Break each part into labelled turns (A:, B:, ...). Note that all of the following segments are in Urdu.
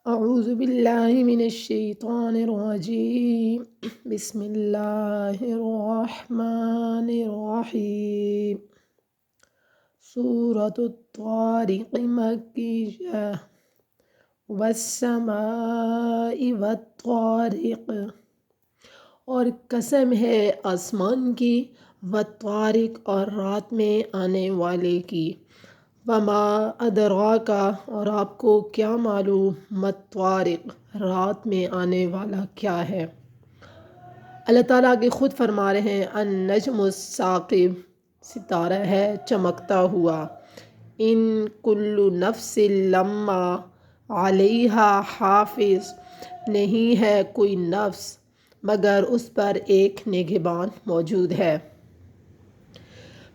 A: اعوذ باللہ من الشیطان الرجیم بسم اللہ الرحمن الرحیم سورۃ الطارق مکیہ والسماء والطارق، اور قسم ہے آسمان کی، والطارق اور رات میں آنے والے کی، وما ادراک اور آپ کو کیا معلوم، مطارق رات میں آنے والا کیا ہے۔ اللہ تعالیٰ آگے خود فرما رہے ہیں النجم الثاقب، ستارہ ہے چمکتا ہوا، ان کل نفس لما علیہا حافظ، نہیں ہے کوئی نفس مگر اس پر ایک نگہبان موجود ہے۔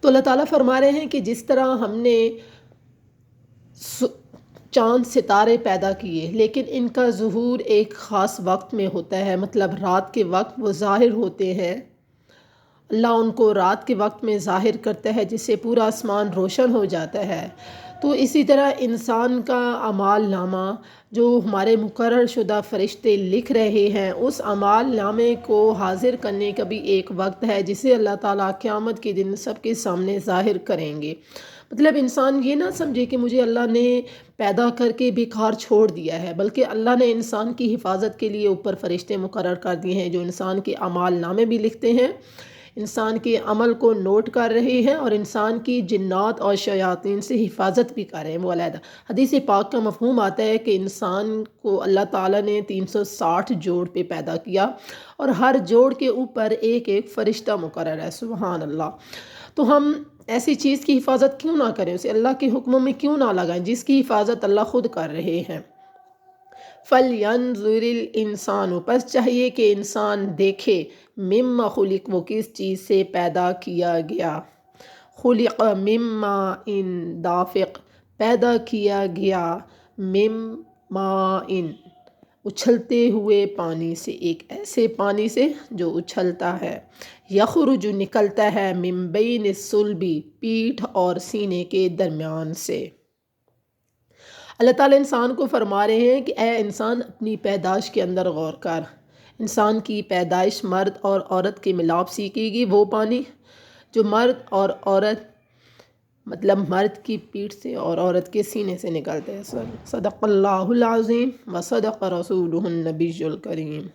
A: تو اللہ تعالیٰ فرما رہے ہیں کہ جس طرح ہم نے چاند ستارے پیدا کیے، لیکن ان کا ظہور ایک خاص وقت میں ہوتا ہے، مطلب رات کے وقت وہ ظاہر ہوتے ہیں۔ اللہ ان کو رات کے وقت میں ظاہر کرتا ہے جس سے پورا آسمان روشن ہو جاتا ہے۔ تو اسی طرح انسان کا اعمال نامہ جو ہمارے مقرر شدہ فرشتے لکھ رہے ہیں، اس اعمال نامے کو حاضر کرنے کا بھی ایک وقت ہے جسے اللہ تعالیٰ قیامت کے دن سب کے سامنے ظاہر کریں گے۔ مطلب انسان یہ نہ سمجھے کہ مجھے اللہ نے پیدا کر کے بیکار چھوڑ دیا ہے، بلکہ اللہ نے انسان کی حفاظت کے لیے اوپر فرشتے مقرر کر دیے ہیں جو انسان کے اعمال نامے بھی لکھتے ہیں، انسان کے عمل کو نوٹ کر رہے ہیں، اور انسان کی جنات اور شیاطین سے حفاظت بھی کر رہے ہیں۔ وہ علیحدہ حدیث پاک کا مفہوم آتا ہے کہ انسان کو اللہ تعالیٰ نے 360 جوڑ پہ پیدا کیا، اور ہر جوڑ کے اوپر ایک ایک فرشتہ مقرر ہے۔ سبحان اللہ۔ تو ہم ایسی چیز کی حفاظت کیوں نہ کریں، اسے اللہ کے حکموں میں کیوں نہ لگائیں جس کی حفاظت اللہ خود کر رہے ہیں۔ فَلْيَنظُرِ الْإِنسَانُ، پس چاہیے کہ انسان دیکھے، مِمَّا خُلِقَ، وہ کس چیز سے پیدا کیا گیا، خُلِقَ مِن مَاءٍ دافق، پیدا کیا گیا مِن ماءٍ، اچھلتے ہوئے پانی سے، ایک ایسے پانی سے جو اچھلتا ہے، یخرج نکلتا ہے من بین الصلب، پیٹھ اور سینے کے درمیان سے۔ اللہ تعالیٰ انسان کو فرما رہے ہیں کہ اے انسان اپنی پیدائش کے اندر غور کر۔ انسان کی پیدائش مرد اور عورت کے ملاپ سے کی گئی، وہ پانی جو مرد اور عورت، مطلب مرد کی پیٹھ سے اور عورت کے سینے سے نکلتے ہیں۔ صدق اللہ العظیم و صدق رسولہ النبی الکریم۔